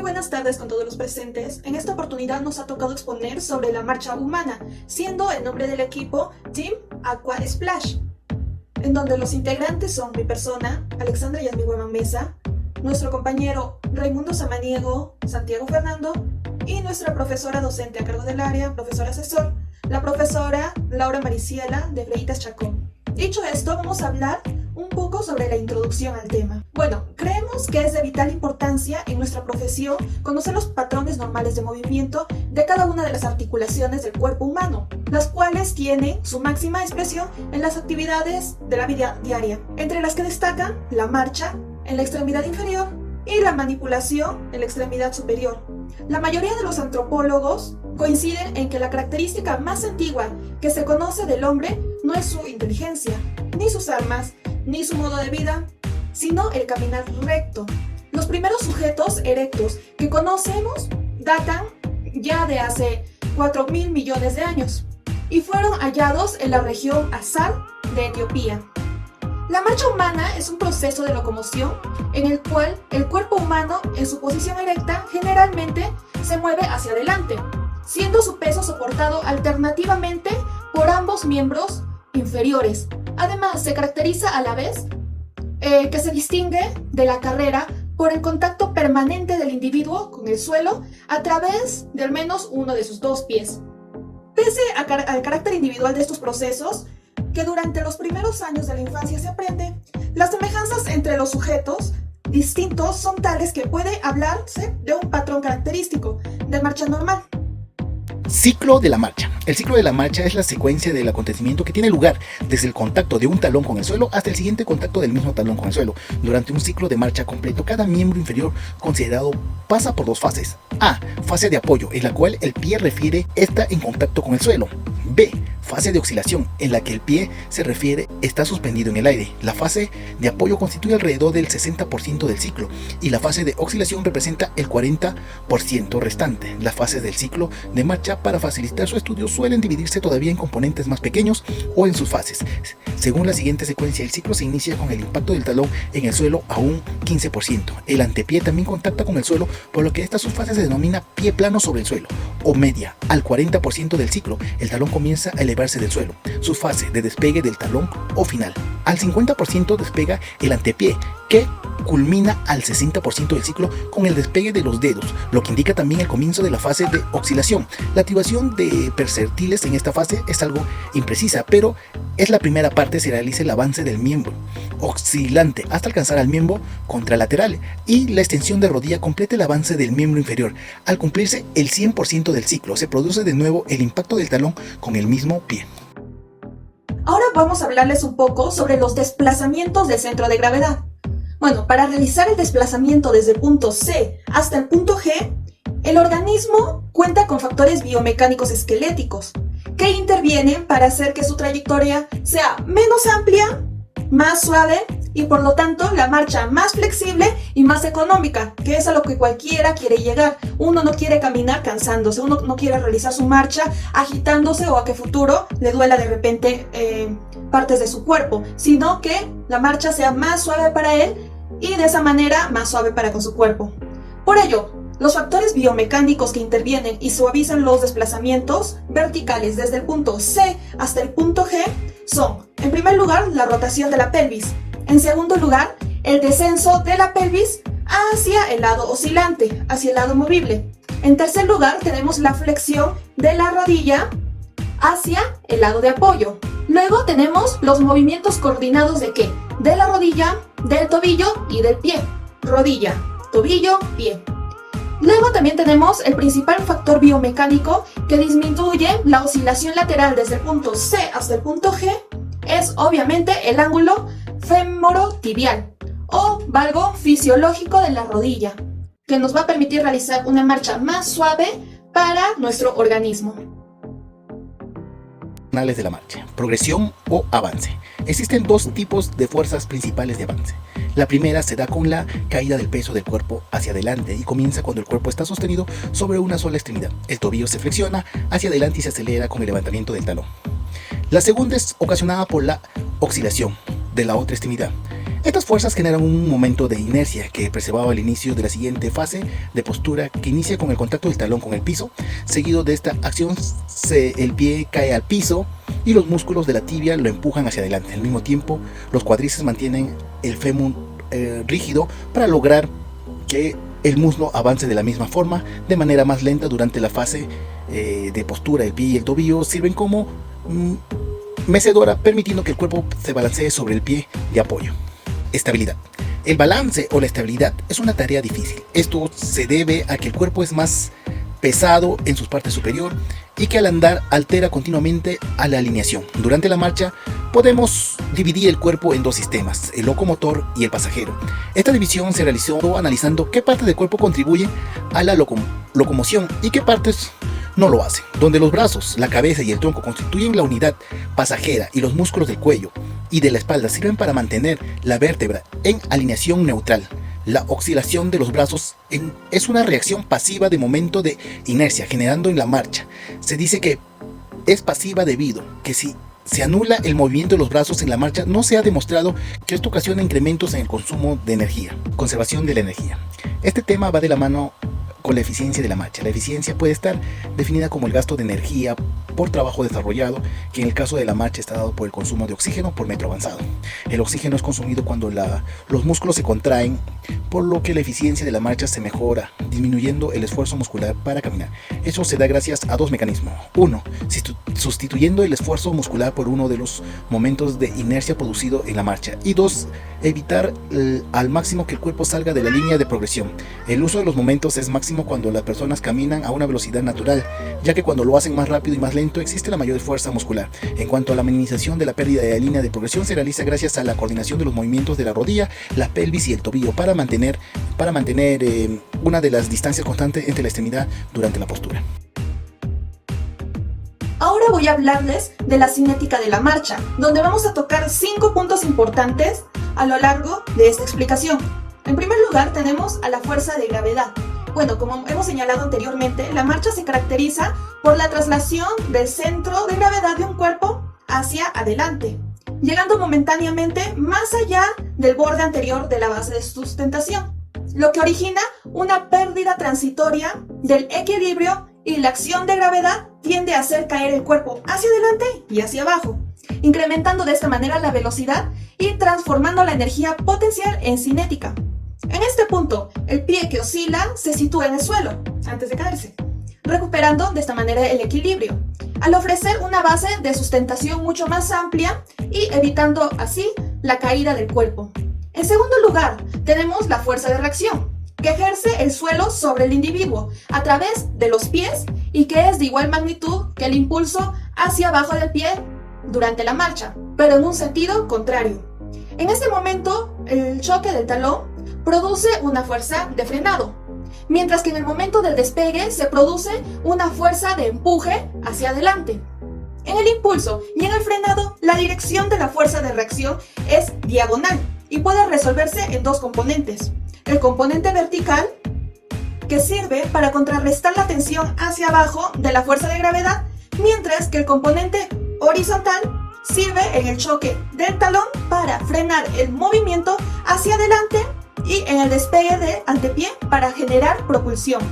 Muy buenas tardes con todos los presentes. En esta oportunidad nos ha tocado exponer sobre la marcha humana, siendo el nombre del equipo Team Aqua Splash, en donde los integrantes son mi persona, Alexandra Yasmín Guamán Mesa, nuestro compañero Raimundo Samaniego, Santiago Fernando, y nuestra profesora docente a cargo del área, profesora asesor, la profesora Laura Mariciela de Freitas Chacón. Dicho esto, vamos a hablar un poco sobre la introducción al tema. Bueno, creemos que es de vital importancia en nuestra profesión conocer los patrones normales de movimiento de cada una de las articulaciones del cuerpo humano, las cuales tienen su máxima expresión en las actividades de la vida diaria, entre las que destacan la marcha en la extremidad inferior y la manipulación en la extremidad superior. La mayoría de los antropólogos coinciden en que la característica más antigua que se conoce del hombre no es su inteligencia, ni sus armas, ni su modo de vida, sino el caminar recto. Los primeros sujetos erectos que conocemos datan ya de hace 4.000 millones de años y fueron hallados en la región Azar de Etiopía. La marcha humana es un proceso de locomoción en el cual el cuerpo humano en su posición erecta generalmente se mueve hacia adelante, siendo su peso soportado alternativamente por ambos miembros inferiores. Además, se caracteriza a la vez que se distingue de la carrera por el contacto permanente del individuo con el suelo a través de al menos uno de sus dos pies. Pese al carácter individual de estos procesos, que durante los primeros años de la infancia se aprende, las semejanzas entre los sujetos distintos son tales que puede hablarse de un patrón característico de marcha normal. Ciclo de la marcha. El ciclo de la marcha es la secuencia del acontecimiento que tiene lugar desde el contacto de un talón con el suelo hasta el siguiente contacto del mismo talón con el suelo. Durante un ciclo de marcha completo, cada miembro inferior considerado pasa por dos fases. A. Fase de apoyo, en la cual el pie refiere está en contacto con el suelo. B. Fase de oscilación, en la que el pie se refiere está suspendido en el aire. La fase de apoyo constituye alrededor del 60% del ciclo y la fase de oscilación representa el 40% restante. Las fases del ciclo de marcha, para facilitar su estudio, suelen dividirse todavía en componentes más pequeños o en sus fases. Según la siguiente secuencia, el ciclo se inicia con el impacto del talón en el suelo a un 15%. El antepié también contacta con el suelo, por lo que esta subfase se denomina pie plano sobre el suelo o media. Al 40% del ciclo, el talón comienza a elevarse del suelo, su fase de despegue del talón o final. Al 50% despega el antepié, que culmina al 60% del ciclo con el despegue de los dedos, lo que indica también el comienzo de la fase de oscilación. La activación de perceptiles en esta fase es algo imprecisa, pero es la primera parte, se realiza el avance del miembro oscilante hasta alcanzar al miembro contralateral y la extensión de rodilla completa el avance del miembro inferior. Al cumplirse el 100% del ciclo, se produce de nuevo el impacto del talón con el mismo pie. Ahora vamos a hablarles un poco sobre los desplazamientos del centro de gravedad. Bueno, para realizar el desplazamiento desde el punto C hasta el punto G, el organismo cuenta con factores biomecánicos esqueléticos que intervienen para hacer que su trayectoria sea menos amplia, más suave y por lo tanto la marcha más flexible y más económica, que es a lo que cualquiera quiere llegar. Uno no quiere caminar cansándose, uno no quiere realizar su marcha agitándose o a que futuro le duela de repente partes de su cuerpo, sino que la marcha sea más suave para él y de esa manera más suave para con su cuerpo. Por ello, los factores biomecánicos que intervienen y suavizan los desplazamientos verticales desde el punto C hasta el punto G son, en primer lugar, la rotación de la pelvis. En segundo lugar, el descenso de la pelvis hacia el lado oscilante, hacia el lado movible. En tercer lugar, tenemos la flexión de la rodilla hacia el lado de apoyo. Luego tenemos los movimientos coordinados ¿de qué? De la rodilla, del tobillo y del pie. Rodilla, tobillo, pie. Luego también tenemos el principal factor biomecánico que disminuye la oscilación lateral desde el punto C hasta el punto G, es obviamente el ángulo femorotibial o valgo fisiológico de la rodilla, que nos va a permitir realizar una marcha más suave para nuestro organismo. De la marcha, progresión o avance. Existen dos tipos de fuerzas principales de avance. La primera se da con la caída del peso del cuerpo hacia adelante y comienza cuando el cuerpo está sostenido sobre una sola extremidad. El tobillo se flexiona hacia adelante y se acelera con el levantamiento del talón. La segunda es ocasionada por la oscilación de la otra extremidad. Estas fuerzas generan un momento de inercia que preservaba el inicio de la siguiente fase de postura, que inicia con el contacto del talón con el piso. Seguido de esta acción, el pie cae al piso y los músculos de la tibia lo empujan hacia adelante. Al mismo tiempo, los cuádriceps mantienen el fémur rígido para lograr que el muslo avance de la misma forma, de manera más lenta durante la fase de postura. El pie y el tobillo sirven como mecedora, permitiendo que el cuerpo se balancee sobre el pie de apoyo. Estabilidad. El balance o la estabilidad es una tarea difícil. Esto se debe a que el cuerpo es más pesado en sus partes superior y que al andar altera continuamente a la alineación. Durante la marcha podemos dividir el cuerpo en dos sistemas, el locomotor y el pasajero. Esta división se realizó analizando qué parte del cuerpo contribuye a la locomoción y qué partes no lo hacen, donde los brazos, la cabeza y el tronco constituyen la unidad pasajera y los músculos del cuello y de la espalda sirven para mantener la vértebra en alineación neutral. La oscilación de los brazos es una reacción pasiva de momento de inercia generando en la marcha. Se dice que es pasiva debido que si se anula el movimiento de los brazos en la marcha, no se ha demostrado que esto ocasiona incrementos en el consumo de energía. Conservación de la energía. Este tema va de la mano con la eficiencia de la marcha. La eficiencia puede estar definida como el gasto de energía por trabajo desarrollado, que en el caso de la marcha está dado por el consumo de oxígeno por metro avanzado. El oxígeno es consumido cuando los músculos se contraen, por lo que la eficiencia de la marcha se mejora, disminuyendo el esfuerzo muscular para caminar. Eso se da gracias a dos mecanismos. Uno, sustituyendo el esfuerzo muscular por uno de los momentos de inercia producido en la marcha. Y dos, evitar al máximo que el cuerpo salga de la línea de progresión. El uso de los momentos es máximo cuando las personas caminan a una velocidad natural, ya que cuando lo hacen más rápido y más lento existe la mayor fuerza muscular. En cuanto a la minimización de la pérdida de la línea de progresión, se realiza gracias a la coordinación de los movimientos de la rodilla, la pelvis y el tobillo para mantener una de las distancias constantes entre la extremidad durante la postura. Ahora voy a hablarles de la cinética de la marcha, donde vamos a tocar 5 puntos importantes a lo largo de esta explicación. En primer lugar tenemos a la fuerza de gravedad. Bueno, como hemos señalado anteriormente, la marcha se caracteriza por la traslación del centro de gravedad de un cuerpo hacia adelante, llegando momentáneamente más allá del borde anterior de la base de sustentación, lo que origina una pérdida transitoria del equilibrio y la acción de gravedad tiende a hacer caer el cuerpo hacia adelante y hacia abajo, incrementando de esta manera la velocidad y transformando la energía potencial en cinética. En este punto, el pie que oscila se sitúa en el suelo antes de caerse, recuperando de esta manera el equilibrio, al ofrecer una base de sustentación mucho más amplia y evitando así la caída del cuerpo. En segundo lugar, tenemos la fuerza de reacción, que ejerce el suelo sobre el individuo a través de los pies y que es de igual magnitud que el impulso hacia abajo del pie durante la marcha, pero en un sentido contrario. En este momento, el choque del talón produce una fuerza de frenado, mientras que en el momento del despegue se produce una fuerza de empuje hacia adelante. En el impulso y en el frenado, la dirección de la fuerza de reacción es diagonal y puede resolverse en dos componentes. El componente vertical, que sirve para contrarrestar la tensión hacia abajo de la fuerza de gravedad, mientras que el componente horizontal sirve en el choque del talón para frenar el movimiento hacia adelante y en el despegue de antepié para generar propulsión.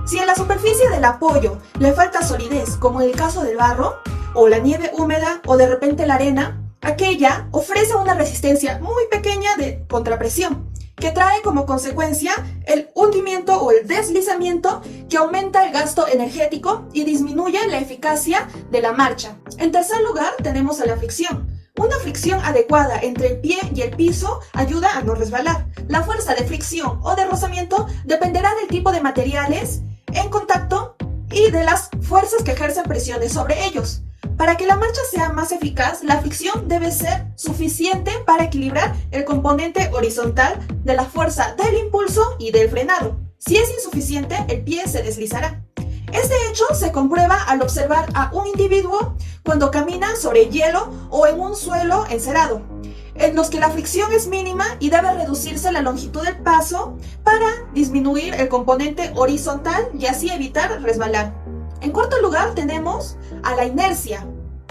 Si en la superficie del apoyo le falta solidez, como en el caso del barro, o la nieve húmeda, o de repente la arena, aquella ofrece una resistencia muy pequeña de contrapresión, que trae como consecuencia el hundimiento o el deslizamiento, que aumenta el gasto energético y disminuye la eficacia de la marcha. En tercer lugar tenemos a la fricción. Una fricción adecuada entre el pie y el piso ayuda a no resbalar. La fuerza de fricción o de rozamiento dependerá del tipo de materiales en contacto y de las fuerzas que ejercen presiones sobre ellos. Para que la marcha sea más eficaz, la fricción debe ser suficiente para equilibrar el componente horizontal de la fuerza del impulso y del frenado. Si es insuficiente, el pie se deslizará. Este hecho se comprueba al observar a un individuo cuando camina sobre hielo o en un suelo encerado, en los que la fricción es mínima y debe reducirse la longitud del paso para disminuir el componente horizontal y así evitar resbalar. En cuarto lugar tenemos a la inercia.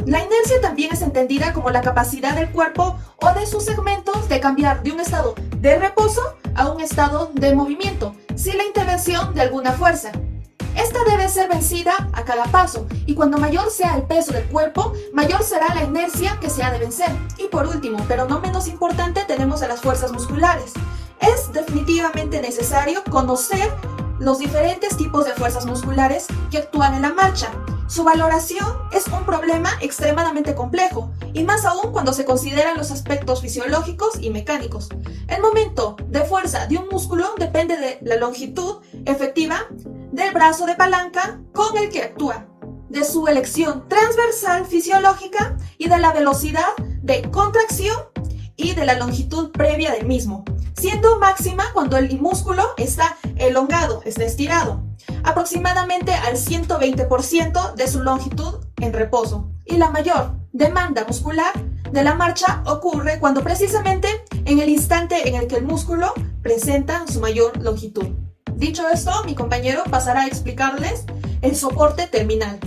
La inercia también es entendida como la capacidad del cuerpo o de sus segmentos de cambiar de un estado de reposo a un estado de movimiento, sin la intervención de alguna fuerza. Esta debe ser vencida a cada paso, y cuando mayor sea el peso del cuerpo, mayor será la inercia que se ha de vencer. Y por último, pero no menos importante, tenemos a las fuerzas musculares. Es definitivamente necesario conocer los diferentes tipos de fuerzas musculares que actúan en la marcha. Su valoración es un problema extremadamente complejo, y más aún cuando se consideran los aspectos fisiológicos y mecánicos. El momento de fuerza de un músculo depende de la longitud efectiva del brazo de palanca con el que actúa, de su elección transversal fisiológica y de la velocidad de contracción y de la longitud previa del mismo, siendo máxima cuando el músculo está elongado, está estirado, aproximadamente al 120% de su longitud en reposo. Y la mayor demanda muscular de la marcha ocurre cuando precisamente en el instante en el que el músculo presenta su mayor longitud. Dicho esto, mi compañero pasará a explicarles el soporte terminal.